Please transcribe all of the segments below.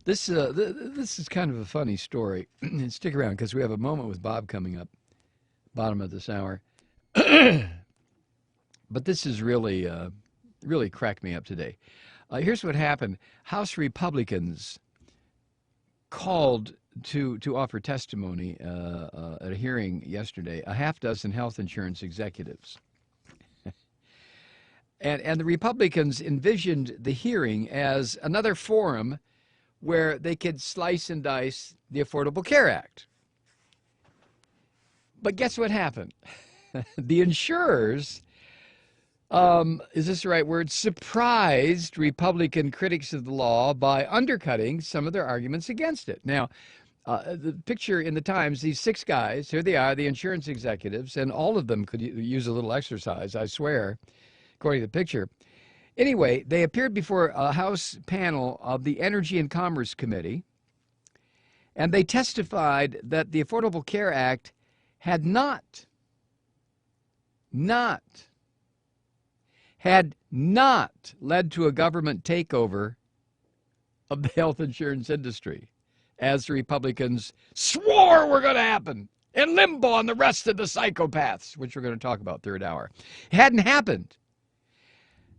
This is kind of a funny story. Stick around because we have a moment with Bob coming up, bottom of this hour. But this is really cracked me up today. Here's what happened. House Republicans called to offer testimony at a hearing yesterday, a half dozen health insurance executives. And the Republicans envisioned the hearing as another forum where they could slice and dice the Affordable Care Act. But guess what happened? The insurers, is this the right word, surprised Republican critics of the law by undercutting some of their arguments against it. Now, the picture in the Times, these 6 guys, here they are, the insurance executives, and all of them could use a little exercise, I swear, according to the picture. Anyway, they appeared before a House panel of the Energy and Commerce Committee, and they testified that the Affordable Care Act had not led to a government takeover of the health insurance industry, as the Republicans swore were going to happen, and Limbaugh and the rest of the psychopaths, which we're going to talk about third hour. It hadn't happened.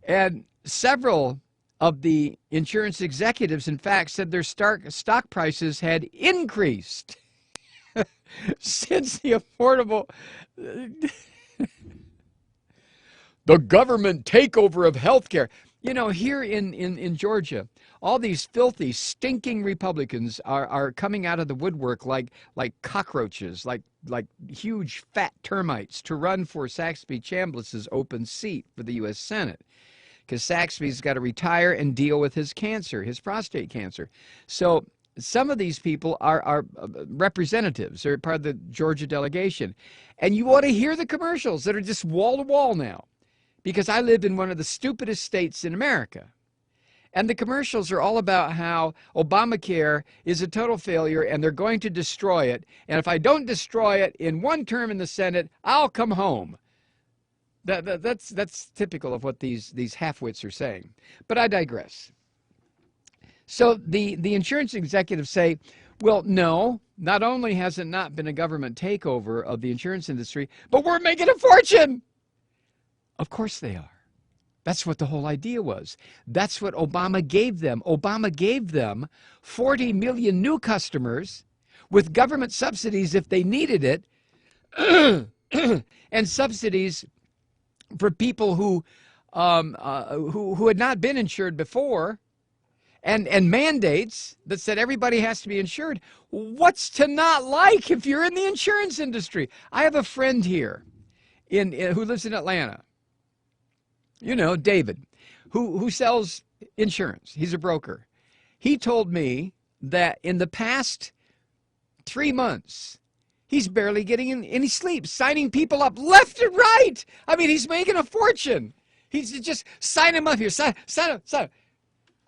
And several of the insurance executives, in fact, said their stock prices had increased since the affordable... the government takeover of healthcare. You know, here in Georgia, all these filthy, stinking Republicans are coming out of the woodwork like cockroaches, like huge fat termites to run for Saxby Chambliss's open seat for the U.S. Senate. Because Saxby's got to retire and deal with his cancer, his prostate cancer. So some of these people are representatives. They're part of the Georgia delegation. And you ought to hear the commercials that are just wall to wall now. Because I live in one of the stupidest states in America. And the commercials are all about how Obamacare is a total failure and they're going to destroy it. And if I don't destroy it in one term in the Senate, I'll come home. That's typical of what these halfwits are saying. But I digress. So the insurance executives say, well, no, not only has it not been a government takeover of the insurance industry, but we're making a fortune. Of course they are. That's what the whole idea was. That's what Obama gave them. Obama gave them 40 million new customers with government subsidies if they needed it, and subsidies for people who had not been insured before, and mandates that said everybody has to be insured. What's to not like if you're in the insurance industry? I have a friend here who lives in Atlanta. You know, David, who sells insurance. He's a broker. He told me that in the past 3 months, he's barely getting any sleep, signing people up left and right. I mean, he's making a fortune. He's just sign him up here, sign up.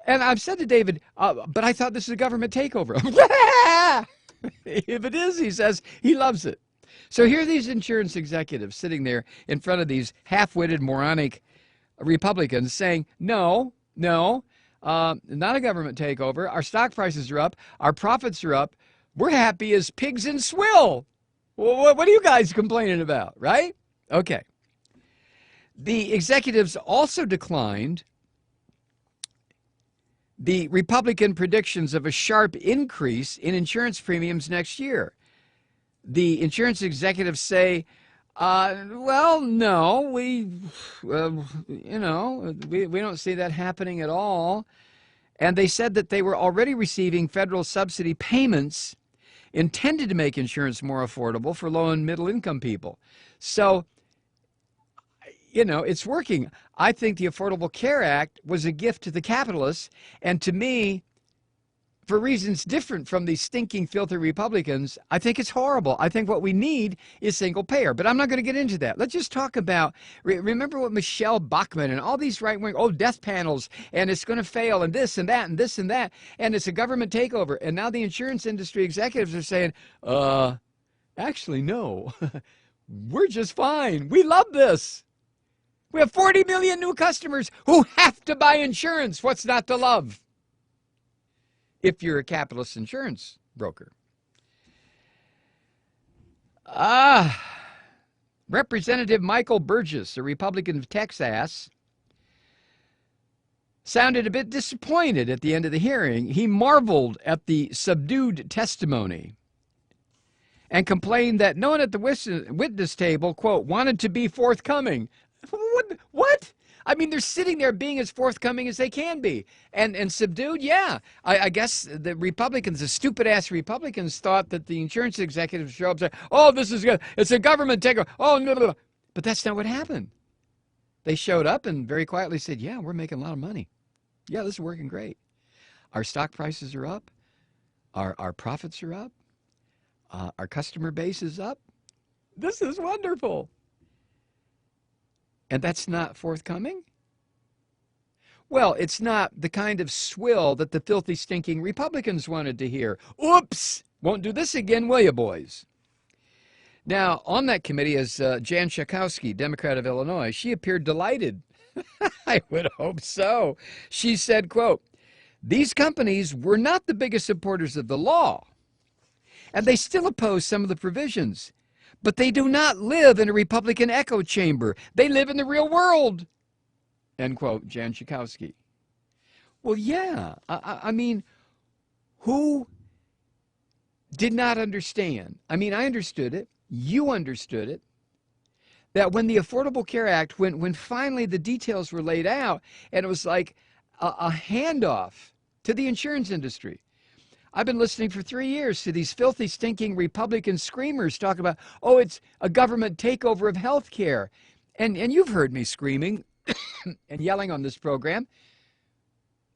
And I've said to David, but I thought this was a government takeover. If it is, he says, he loves it. So here are these insurance executives sitting there in front of these half-witted, moronic Republicans saying, no, not a government takeover. Our stock prices are up. Our profits are up. We're happy as pigs in swill. Well, what are you guys complaining about, right? Okay. The executives also declined the Republican predictions of a sharp increase in insurance premiums next year. The insurance executives say, well, no, we don't see that happening at all. And they said that they were already receiving federal subsidy payments intended to make insurance more affordable for low and middle income people. So, it's working. I think the Affordable Care Act was a gift to the capitalists, and to me, for reasons different from these stinking, filthy Republicans, I think it's horrible. I think what we need is single payer. But I'm not going to get into that. Let's just talk about, remember what Michelle Bachmann and all these right-wing, death panels, and it's going to fail, and this and that, and this and that, and it's a government takeover. And now the insurance industry executives are saying, actually, no, we're just fine. We love this. We have 40 million new customers who have to buy insurance. What's not to love? if you're a capitalist insurance broker. Representative Michael Burgess, a Republican of Texas, sounded a bit disappointed at the end of the hearing. He marveled at the subdued testimony and complained that no one at the witness table, quote, wanted to be forthcoming. What? I mean, they're sitting there being as forthcoming as they can be. And subdued, yeah. I guess the Republicans, the stupid-ass Republicans, thought that the insurance executives show up and say, oh, this is good. It's a government takeover. Oh, no. But that's not what happened. They showed up and very quietly said, yeah, we're making a lot of money. Yeah, this is working great. Our stock prices are up. Our profits are up. Our customer base is up. This is wonderful. And that's not forthcoming? Well, it's not the kind of swill that the filthy, stinking Republicans wanted to hear. Oops! Won't do this again, will you, boys? Now, on that committee is Jan Schakowsky, Democrat of Illinois. She appeared delighted. I would hope so. She said, quote, these companies were not the biggest supporters of the law, and they still oppose some of the provisions. But they do not live in a Republican echo chamber. They live in the real world. End quote, Jan Schakowsky. Well, yeah. I mean, who did not understand? I mean, I understood it. You understood it. That when the Affordable Care Act, when finally the details were laid out, and it was like a handoff to the insurance industry. I've been listening for 3 years to these filthy, stinking Republican screamers talk about, oh, it's a government takeover of health care. And you've heard me screaming and yelling on this program.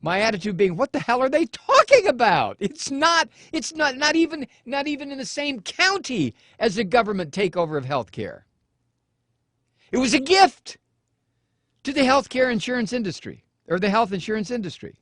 My attitude being, what the hell are they talking about? It's not even in the same county as a government takeover of health care. It was a gift to the health care insurance industry, or the health insurance industry.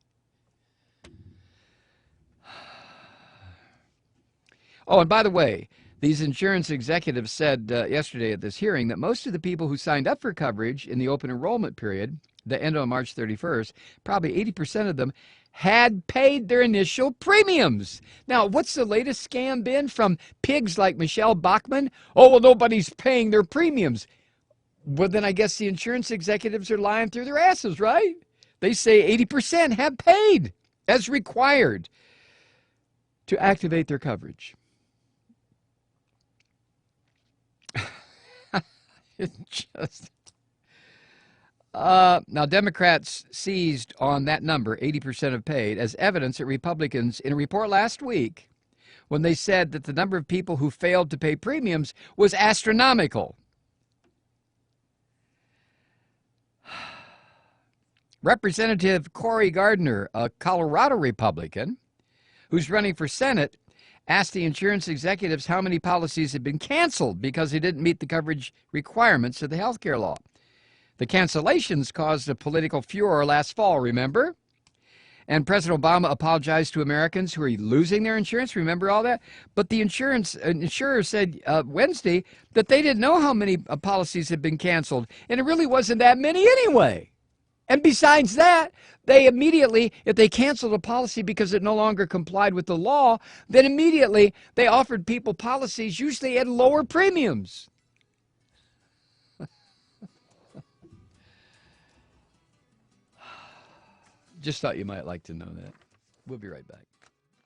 Oh, and by the way, these insurance executives said yesterday at this hearing that most of the people who signed up for coverage in the open enrollment period, that ended on March 31st, probably 80% of them had paid their initial premiums. Now, what's the latest scam been from pigs like Michelle Bachmann? Oh, well, nobody's paying their premiums. Well, then I guess the insurance executives are lying through their asses, right? They say 80% have paid as required to activate their coverage. It's just... now, Democrats seized on that number, 80% have paid, as evidence that Republicans, in a report last week, when they said that the number of people who failed to pay premiums was astronomical. Representative Cory Gardner, a Colorado Republican, who's running for Senate, asked the insurance executives how many policies had been canceled because they didn't meet the coverage requirements of the health care law. The cancellations caused a political furor last fall, remember? And President Obama apologized to Americans who are losing their insurance. Remember all that? But the insurer said Wednesday that they didn't know how many policies had been canceled, and it really wasn't that many anyway. And besides that, they immediately, if they canceled a policy because it no longer complied with the law, then immediately they offered people policies usually at lower premiums. Just thought you might like to know that. We'll be right back.